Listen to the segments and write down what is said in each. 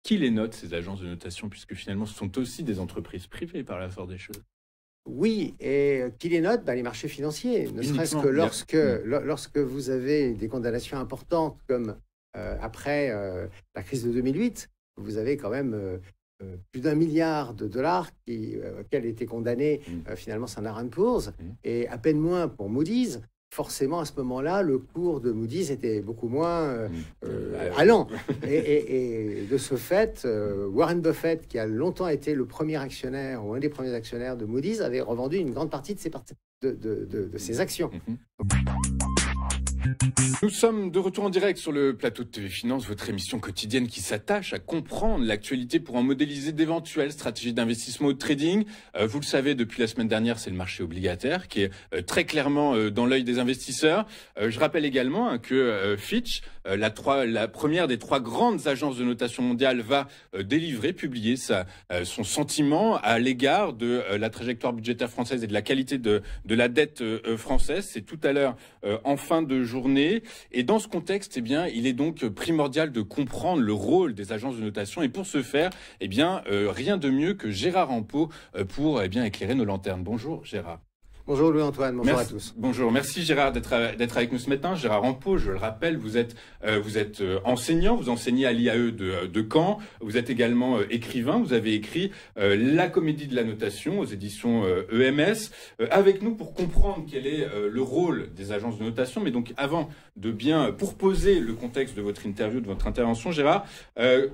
Qui les note, ces agences de notation, puisque finalement, ce sont aussi des entreprises privées par la force des choses? Oui, et qui les note? Les marchés financiers. Ne serait-ce Uniquement, que bien. lorsque vous avez des condamnations importantes, comme après la crise de 2008, vous avez quand même plus d'1 milliard de dollars auxquels étaient condamnés finalement Standard & Poor's, et à peine moins pour Moody's. Forcément, à ce moment-là, le cours de Moody's était beaucoup moins allant. Et de ce fait, Warren Buffett, qui a longtemps été le premier actionnaire ou un des premiers actionnaires de Moody's, avait revendu une grande partie de ses actions. Nous sommes de retour en direct sur le plateau de TV Finance, votre émission quotidienne qui s'attache à comprendre l'actualité pour en modéliser d'éventuelles stratégies d'investissement ou de trading. Vous le savez, depuis la semaine dernière, c'est le marché obligataire qui est très clairement dans l'œil des investisseurs. Je rappelle également que Fitch, la première des 3 grandes agences de notation mondiale, va publier son sentiment à l'égard de la trajectoire budgétaire française et de la qualité de la dette française. C'est tout à l'heure en fin de journée. Et dans ce contexte, il est donc primordial de comprendre le rôle des agences de notation. Et pour ce faire, rien de mieux que Gérard Rampeau pour éclairer nos lanternes. Bonjour Gérard. Bonjour Louis-Antoine, bonjour à tous. Bonjour, merci Gérard d'être avec nous ce matin. Gérard Rampeau, je le rappelle, vous êtes enseignant, vous enseignez à l'IAE de Caen, vous êtes également écrivain, vous avez écrit La comédie de la notation aux éditions EMS. Avec nous pour comprendre quel est le rôle des agences de notation, mais donc avant de pour poser le contexte de votre interview, de votre intervention, Gérard,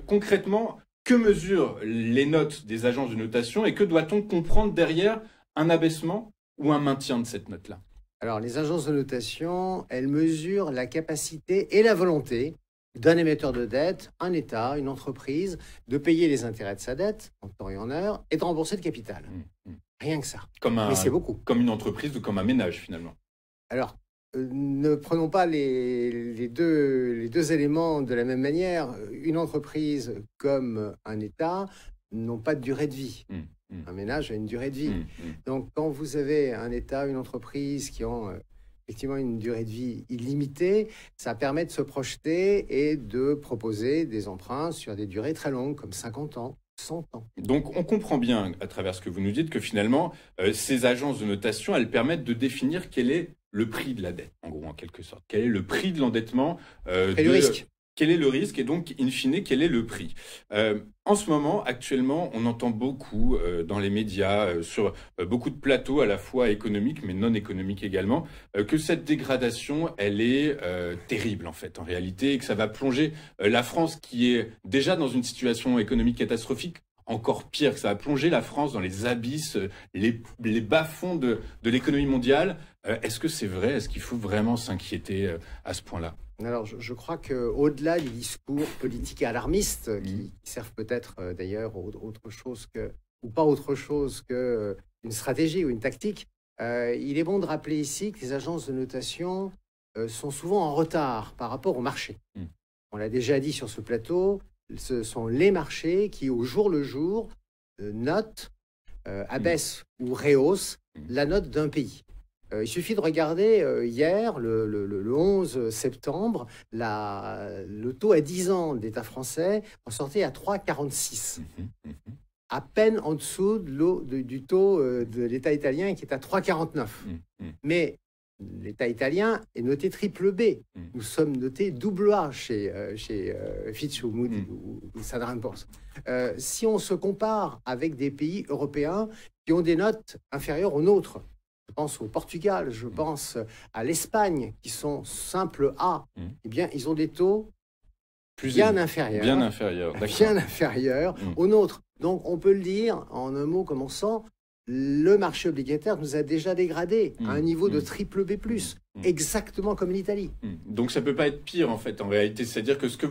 concrètement, que mesurent les notes des agences de notation et que doit-on comprendre derrière un abaissement ou un maintien de cette note-là? Alors, les agences de notation, elles mesurent la capacité et la volonté d'un émetteur de dette, un État, une entreprise, de payer les intérêts de sa dette en temps et en heure et de rembourser le capital. Rien que ça. Mais c'est beaucoup. Comme une entreprise ou comme un ménage, finalement. Alors, ne prenons pas les deux éléments de la même manière. Une entreprise comme un État n'ont pas de durée de vie. Un ménage a une durée de vie. Donc, quand vous avez un État, une entreprise qui ont effectivement une durée de vie illimitée, ça permet de se projeter et de proposer des emprunts sur des durées très longues, comme 50 ans, 100 ans. Donc, on comprend bien, à travers ce que vous nous dites, que finalement, ces agences de notation, elles permettent de définir quel est le prix de la dette, en gros, en quelque sorte. Quel est le prix de l'endettement et le risque. Quel est le risque et donc, in fine, quel est le prix? En ce moment, actuellement, on entend beaucoup dans les médias, sur beaucoup de plateaux à la fois économiques, mais non économiques également, que cette dégradation, elle est terrible en fait, en réalité, et que ça va plonger la France qui est déjà dans une situation économique catastrophique, encore pire, que ça va plonger la France dans les abysses, les bas-fonds de l'économie mondiale. Est-ce que c'est vrai? Est-ce qu'il faut vraiment s'inquiéter à ce point-là? Alors, je crois qu'au-delà des discours politiques et alarmistes, qui servent peut-être d'ailleurs autre chose ou pas autre chose qu'une stratégie ou une tactique, il est bon de rappeler ici que les agences de notation sont souvent en retard par rapport au marché. On l'a déjà dit sur ce plateau, ce sont les marchés qui, au jour le jour, notent, abaissent ou rehaussent la note d'un pays. Il suffit de regarder hier, le 11 septembre, le taux à 10 ans de l'État français en sortait à 3,46. À peine en dessous du taux de l'État italien qui est à 3,49. Mais l'État italien est noté triple B. Nous sommes notés double A chez Fitch ou Moody's ou Standard & Poor's. Si on se compare avec des pays européens qui ont des notes inférieures aux nôtres, je pense au Portugal, je pense à l'Espagne, qui sont simple A, eh bien, ils ont des taux bien inférieurs aux nôtres. Donc, on peut le dire en un mot commençant, le marché obligataire nous a déjà dégradés à un niveau de triple B+, exactement comme l'Italie. Donc ça ne peut pas être pire en fait, en réalité. C'est-à-dire que ce que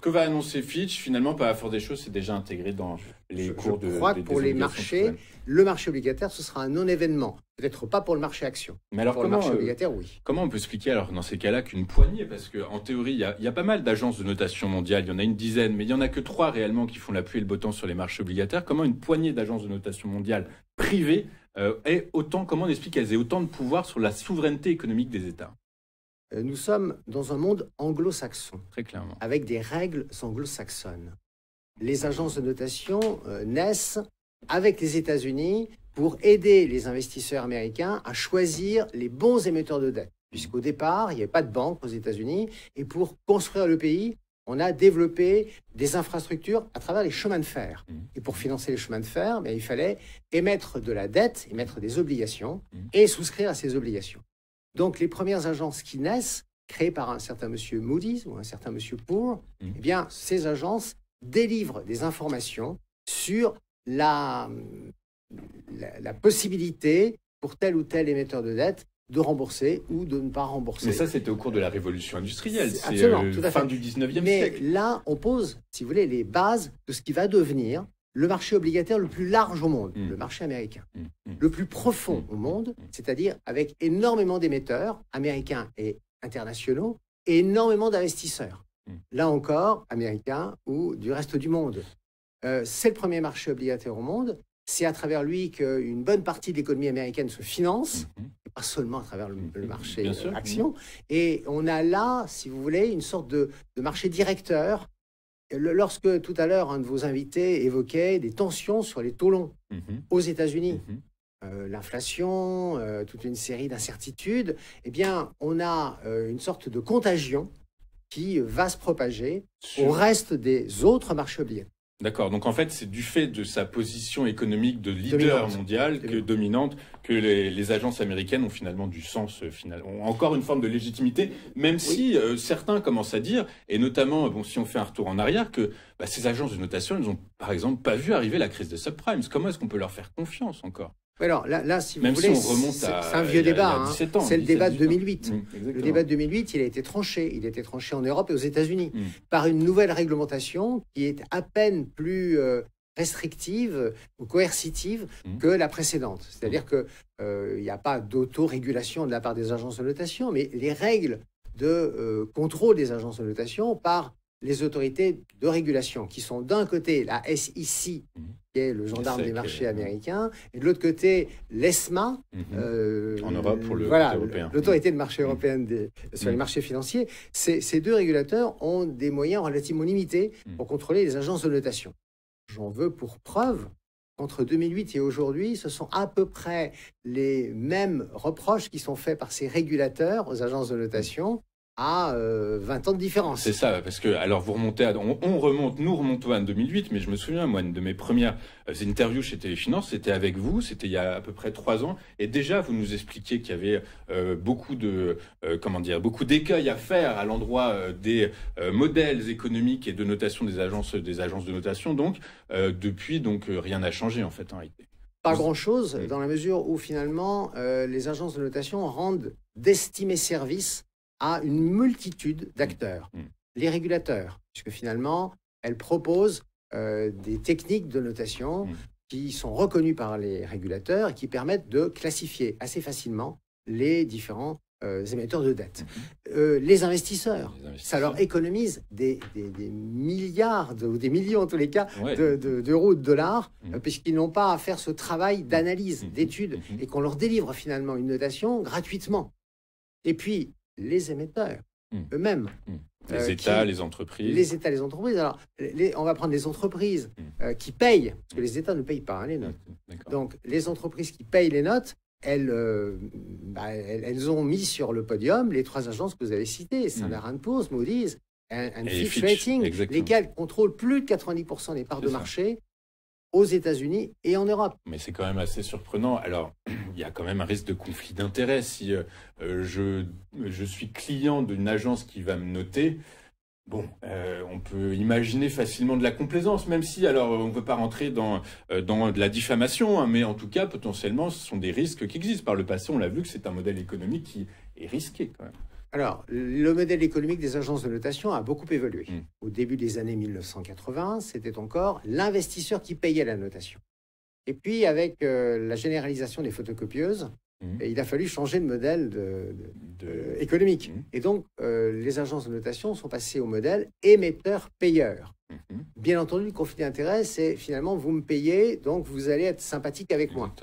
va annoncer Fitch, finalement, par la force des choses, c'est déjà intégré dans les cours de... Je crois que pour les marchés, le marché obligataire, ce sera un non-événement. Peut-être pas pour le marché action. Mais alors, pour le marché obligataire, oui. Comment on peut expliquer alors dans ces cas-là qu'une poignée, parce qu'en théorie, il y a pas mal d'agences de notation mondiale, il y en a une dizaine, mais il n'y en a que 3 réellement qui font la pluie et le beau temps sur les marchés obligataires. Comment une poignée d'agences de notation mondiale privées comment on explique qu'elles aient autant de pouvoir sur la souveraineté économique des États? Nous sommes dans un monde anglo-saxon. Très clairement. Avec des règles anglo-saxonnes. les agences de notation naissent avec les États-Unis pour aider les investisseurs américains à choisir les bons émetteurs de dette. Puisqu'au départ, il n'y avait pas de banque aux États-Unis. Et pour construire le pays, on a développé des infrastructures à travers les chemins de fer. Et pour financer les chemins de fer, il fallait émettre de la dette, émettre des obligations et souscrire à ces obligations. Donc les premières agences qui naissent, créées par un certain monsieur Moody's ou un certain monsieur Poor, eh bien, ces agences délivrent des informations sur la possibilité pour tel ou tel émetteur de dette de rembourser ou de ne pas rembourser. Mais ça, c'était au cours de la révolution industrielle. C'est la fin du 19e Mais siècle. là, on pose, si vous voulez, les bases de ce qui va devenir le marché obligataire le plus large au monde, le marché américain. Le plus profond au monde, c'est-à-dire avec énormément d'émetteurs américains et internationaux et énormément d'investisseurs. Là encore, américains ou du reste du monde. C'est le premier marché obligataire au monde. C'est à travers lui qu'une bonne partie de l'économie américaine se finance, et pas seulement à travers le marché action. Et on a là, si vous voulez, une sorte de marché directeur. Lorsque tout à l'heure, un de vos invités évoquait des tensions sur les taux longs aux États-Unis, l'inflation, toute une série d'incertitudes, eh bien, on a une sorte de contagion qui va se propager au reste des autres marchés obligataires. D'accord, donc en fait, c'est du fait de sa position économique de leader mondial, dominante, que les agences américaines ont finalement du sens, ont encore une forme de légitimité, même si certains commencent à dire, et notamment, si on fait un retour en arrière, que ces agences de notation, elles n'ont par exemple pas vu arriver la crise des subprimes. Comment est-ce qu'on peut leur faire confiance encore ? Alors là, si vous Même voulez, si on remonte c'est un vieux débat. C'est le débat de 2008. Le débat de 2008, il a été tranché. Il a été tranché en Europe et aux États-Unis par une nouvelle réglementation qui est à peine plus restrictive ou coercitive que la précédente. C'est-à-dire qu'il n'y a pas d'autorégulation de la part des agences de notation, mais les règles de contrôle des agences de notation par les autorités de régulation, qui sont d'un côté la SEC, qui est le gendarme des marchés américains, et de l'autre côté l'ESMA, en Europe pour l'autorité de marché européenne sur les marchés financiers. Ces deux régulateurs ont des moyens relativement limités pour contrôler les agences de notation. J'en veux pour preuve qu'entre 2008 et aujourd'hui, ce sont à peu près les mêmes reproches qui sont faits par ces régulateurs aux agences de notation à 20 ans de différence. C'est ça, parce que, alors vous remontez nous remontons à 2008, mais je me souviens, moi, une de mes premières interviews chez Téléfinance, c'était avec vous, c'était il y a à peu près 3 ans, et déjà vous nous expliquiez qu'il y avait beaucoup d'écueils à faire à l'endroit des modèles économiques et de notation des agences de notation, donc depuis, rien n'a changé en fait en réalité. Pas grand-chose, dans la mesure où finalement les agences de notation rendent d'estimés services à une multitude d'acteurs. Les régulateurs, puisque finalement, elles proposent des techniques de notation qui sont reconnues par les régulateurs et qui permettent de classifier assez facilement les différents émetteurs de dette. Les investisseurs, ça leur économise des milliards ou des millions en tous les cas d'euros ou de dollars, puisqu'ils n'ont pas à faire ce travail d'analyse, d'étude, et qu'on leur délivre finalement une notation gratuitement. Et puis, les émetteurs eux-mêmes. Les États, les entreprises. Les États, les entreprises. Alors, on va prendre les entreprises qui payent, parce que les États ne payent pas les notes. Donc, les entreprises qui payent les notes, elles ont mis sur le podium les 3 agences que vous avez citées, Standard & Poor's, Moody's et Fitch Ratings, lesquelles contrôlent plus de 90% des parts de marché aux États-Unis et en Europe. Mais c'est quand même assez surprenant. Alors, il y a quand même un risque de conflit d'intérêts. Si je suis client d'une agence qui va me noter, on peut imaginer facilement de la complaisance, même si, alors, on ne peut pas rentrer dans de la diffamation, mais en tout cas, potentiellement, ce sont des risques qui existent. Par le passé, on l'a vu que c'est un modèle économique qui est risqué quand même. Alors, le modèle économique des agences de notation a beaucoup évolué. Au début des années 1980, c'était encore l'investisseur qui payait la notation. Et puis, avec la généralisation des photocopieuses, il a fallu changer de modèle économique. Et donc, les agences de notation sont passées au modèle émetteur-payeur. Bien entendu, le conflit d'intérêts, c'est finalement, vous me payez, donc vous allez être sympathique avec moi.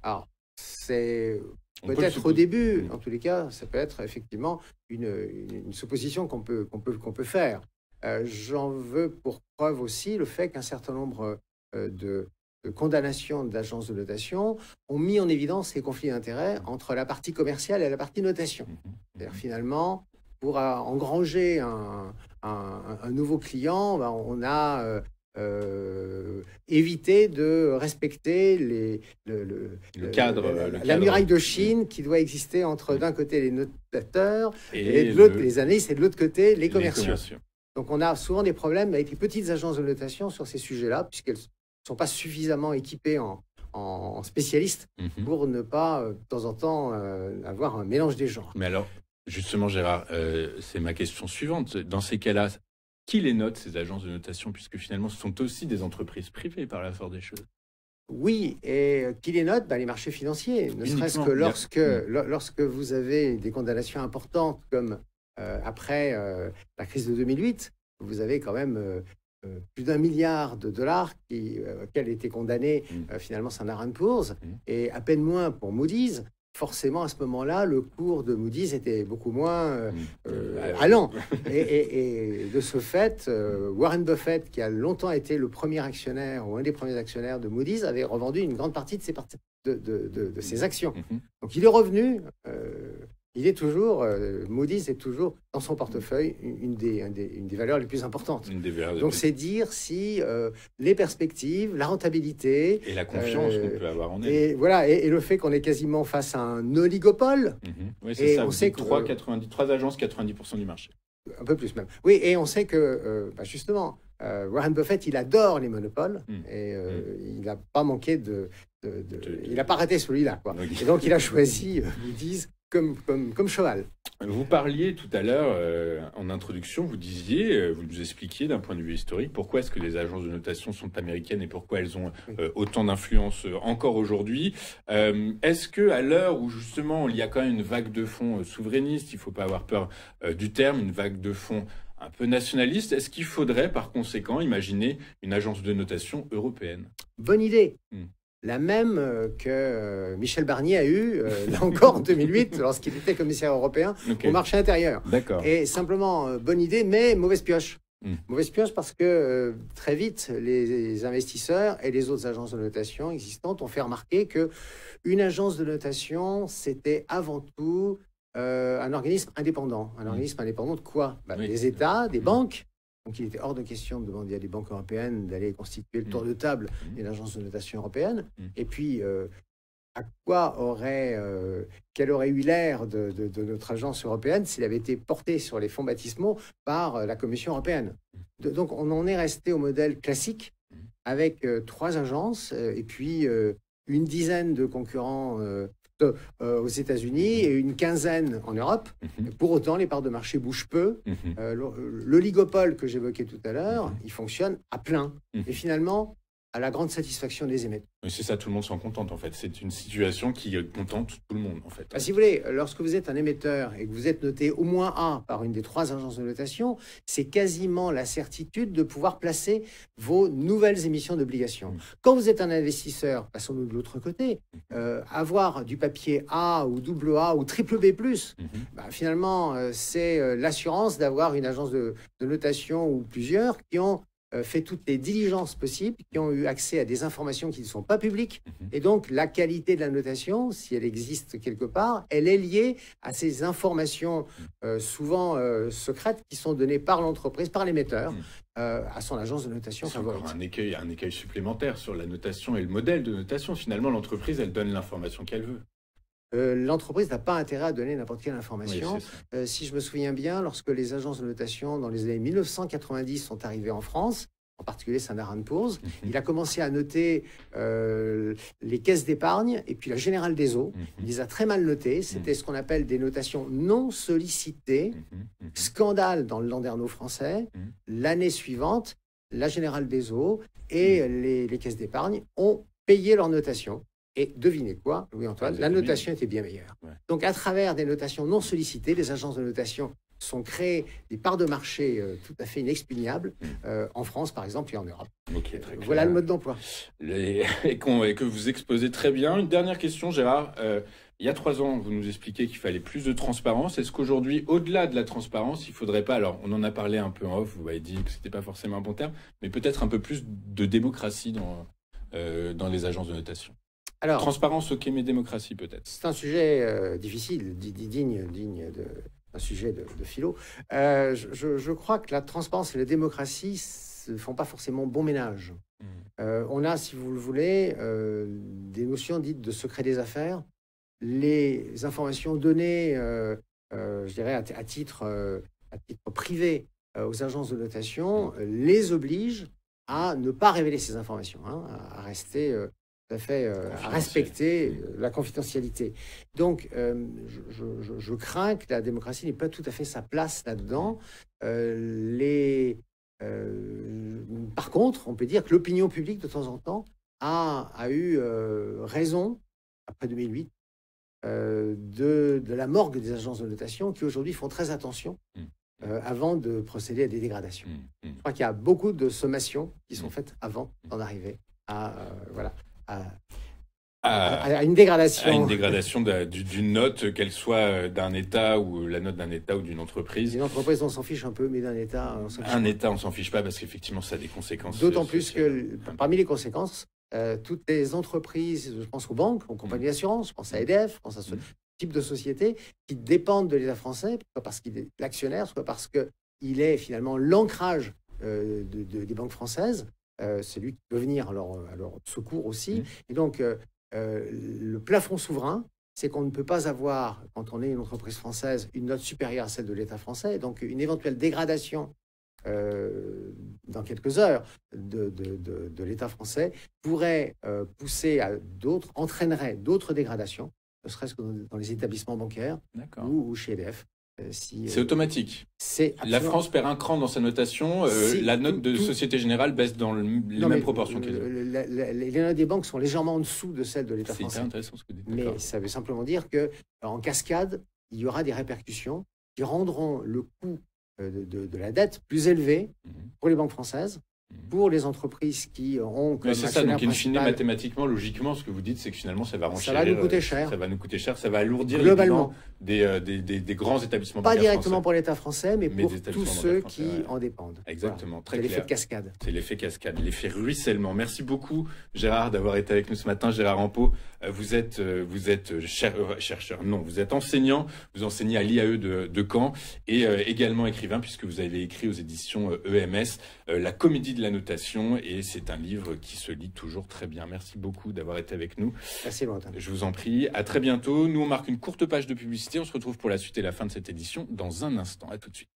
Alors, c'est... Peut-être au début, en tous les cas, ça peut être effectivement une supposition qu'on peut faire. J'en veux pour preuve aussi le fait qu'un certain nombre de condamnations d'agences de notation ont mis en évidence les conflits d'intérêts entre la partie commerciale et la partie notation. C'est-à-dire finalement, pour engranger un nouveau client, ben, on a évité de respecter le cadre, la muraille de Chine qui doit exister entre d'un côté les notateurs et de l'autre les analystes et de l'autre côté les commerciaux. Donc on a souvent des problèmes avec les petites agences de notation sur ces sujets-là, puisqu'elles ne sont pas suffisamment équipées en spécialistes pour ne pas, de temps en temps, avoir un mélange des genres. Mais alors, justement, Gérard, c'est ma question suivante. Dans ces cas-là, qui les note, ces agences de notation, puisque finalement, ce sont aussi des entreprises privées par la force des choses? Oui, et qui les note? Les marchés financiers. Ne serait-ce que lorsque vous avez des condamnations importantes, comme après la crise de 2008, vous avez quand même plus d'1 milliard de dollars auxquels étaient condamnés finalement Standard & Poor's, et à peine moins pour Moody's. Forcément, à ce moment-là, le cours de Moody's était beaucoup moins allant. Et de ce fait, Warren Buffett, qui a longtemps été le premier actionnaire ou un des premiers actionnaires de Moody's, avait revendu une grande partie de ses actions. Donc il est revenu. Il est toujours, Moody's est toujours dans son portefeuille une des valeurs les plus importantes. Donc c'est dire si les perspectives, la rentabilité... Et la confiance qu'on peut avoir en elle. Et, voilà, et le fait qu'on est quasiment face à un oligopole. Oui, c'est ça. On sait que 3 agences, 90% du marché. Un peu plus même. Oui, et on sait que, justement, Warren Buffett, il adore les monopoles et il n'a pas manqué il n'a pas raté celui-là, quoi. Et donc il a choisi Moody's comme cheval. Vous parliez tout à l'heure, en introduction, vous nous expliquiez d'un point de vue historique pourquoi est-ce que les agences de notation sont américaines et pourquoi elles ont autant d'influence encore aujourd'hui. Est-ce que à l'heure où justement il y a quand même une vague de fonds souverainistes, il ne faut pas avoir peur du terme, une vague de fonds un peu nationaliste, est-ce qu'il faudrait par conséquent imaginer une agence de notation européenne? Bonne idée. La même que Michel Barnier a eue, là encore en 2008, lorsqu'il était commissaire européen au marché intérieur. Et simplement, bonne idée, mais mauvaise pioche. Mauvaise pioche parce que très vite, les investisseurs et les autres agences de notation existantes ont fait remarquer qu'une agence de notation, c'était avant tout un organisme indépendant. Un organisme indépendant de quoi? Des États, des banques. Donc, il était hors de question de demander à des banques européennes d'aller constituer le tour de table d'une agence de notation européenne. Et puis, quelle aurait eu l'air de notre agence européenne s'il avait été porté sur les fonds baptismaux par la Commission européenne? Donc, on en est resté au modèle classique avec 3 agences et puis une dizaine de concurrents aux États-Unis et une quinzaine en Europe. Pour autant, les parts de marché bougent peu. L'oligopole que j'évoquais tout à l'heure, il fonctionne à plein. Et finalement, à la grande satisfaction des émetteurs. C'est ça, tout le monde s'en contente en fait. C'est une situation qui contente tout le monde en fait. Si vous voulez, lorsque vous êtes un émetteur et que vous êtes noté au moins A par une des 3 agences de notation, c'est quasiment la certitude de pouvoir placer vos nouvelles émissions d'obligations. Quand vous êtes un investisseur, passons-nous de l'autre côté, avoir du papier A ou double A ou triple B+, finalement, c'est l'assurance d'avoir une agence de notation ou plusieurs qui ont fait toutes les diligences possibles, qui ont eu accès à des informations qui ne sont pas publiques. Et donc, la qualité de la notation, si elle existe quelque part, elle est liée à ces informations souvent secrètes qui sont données par l'entreprise, par l'émetteur, à son agence de notation favorite. Un écueil supplémentaire sur la notation et le modèle de notation. Finalement, l'entreprise, elle donne l'information qu'elle veut. L'entreprise n'a pas intérêt à donner n'importe quelle information. Si je me souviens bien, lorsque les agences de notation dans les années 1990 sont arrivées en France, en particulier Standard & Poor's, il a commencé à noter les caisses d'épargne et puis la Générale des Eaux. Il les a très mal notées. C'était ce qu'on appelle des notations non sollicitées. Scandale dans le Landerneau français. L'année suivante, la Générale des Eaux et les caisses d'épargne ont payé leur notation. Et devinez quoi, Louis-Antoine, la notation était bien meilleure. Donc, à travers des notations non sollicitées, les agences de notation sont créées des parts de marché tout à fait inexpugnables en France, par exemple, et en Europe. Voilà le mode d'emploi. Et que vous exposez très bien. Une dernière question, Gérard. Il y a 3 ans, vous nous expliquiez qu'il fallait plus de transparence. Est-ce qu'aujourd'hui, au-delà de la transparence, il faudrait pas, alors on en a parlé un peu en off, vous m'avez dit que c'était pas forcément un bon terme, mais peut-être un peu plus de démocratie dans les agences de notation. Alors, transparence, ok, mais démocratie peut-être. C'est un sujet difficile, digne d'un sujet de philo. Je crois que la transparence et la démocratie ne font pas forcément bon ménage. On a, si vous le voulez, des notions dites de secret des affaires. Les informations données, je dirais, à titre privé aux agences de notation les obligent à ne pas révéler ces informations, hein, à rester tout à fait, à respecter la confidentialité. Donc, je crains que la démocratie n'ait pas tout à fait sa place là-dedans. Par contre, on peut dire que l'opinion publique, de temps en temps, a eu raison, après 2008, de la morgue des agences de notation qui aujourd'hui font très attention avant de procéder à des dégradations. Je crois qu'il y a beaucoup de sommations qui sont faites avant d'en arriver à une dégradation. À une dégradation d'une note, qu'elle soit d'un État ou la note d'un État ou d'une entreprise. Une entreprise, on s'en fiche un peu, mais d'un État, on s'en fiche. Un État, on s'en fiche pas parce qu'effectivement, ça a des conséquences. D'autant plus que parmi les conséquences, toutes les entreprises, je pense aux banques, aux compagnies d'assurance, je pense à EDF, je pense à ce type de société qui dépendent de l'État français, soit parce qu'il est l'actionnaire, soit parce qu'il est finalement l'ancrage des banques françaises. C'est lui qui peut venir à leur secours aussi. Et donc, le plafond souverain, c'est qu'on ne peut pas avoir, quand on est une entreprise française, une note supérieure à celle de l'État français. Donc, une éventuelle dégradation dans quelques heures de l'État français pourrait pousser à d'autres, entraînerait d'autres dégradations, ne serait-ce que dans les établissements bancaires ou chez EDF. C'est automatique. La France perd un cran dans sa notation, la note de Société Générale baisse dans les mêmes proportions que les notes des banques sont légèrement en dessous de celles de l'État français. C'est hyper intéressant ce que vous dites. Mais ça veut simplement dire qu'en cascade, il y aura des répercussions qui rendront le coût de la dette plus élevé pour les banques françaises, pour les entreprises qui ont comme c'est ça, donc in fine, mathématiquement, logiquement, ce que vous dites, c'est que finalement, ça va renchérir. Ça va nous coûter cher. Ça va nous coûter cher, ça va alourdir globalement des grands établissements bancaires pas directement français. Pour l'État français, mais pour tous ceux qui en dépendent. Exactement, très clair. C'est l'effet de cascade. C'est l'effet cascade, l'effet ruissellement. Merci beaucoup, Gérard, d'avoir été avec nous ce matin. Gérard Rampeau, vous êtes chercheur, non, vous êtes enseignant, vous enseignez à l'IAE de Caen et également écrivain, puisque vous avez écrit aux éditions EMS La comédie de la notation, et c'est un livre qui se lit toujours très bien. Merci beaucoup d'avoir été avec nous. Merci, Valentin. Je vous en prie. À très bientôt. Nous, on marque une courte page de publicité. On se retrouve pour la suite et la fin de cette édition dans un instant. À tout de suite.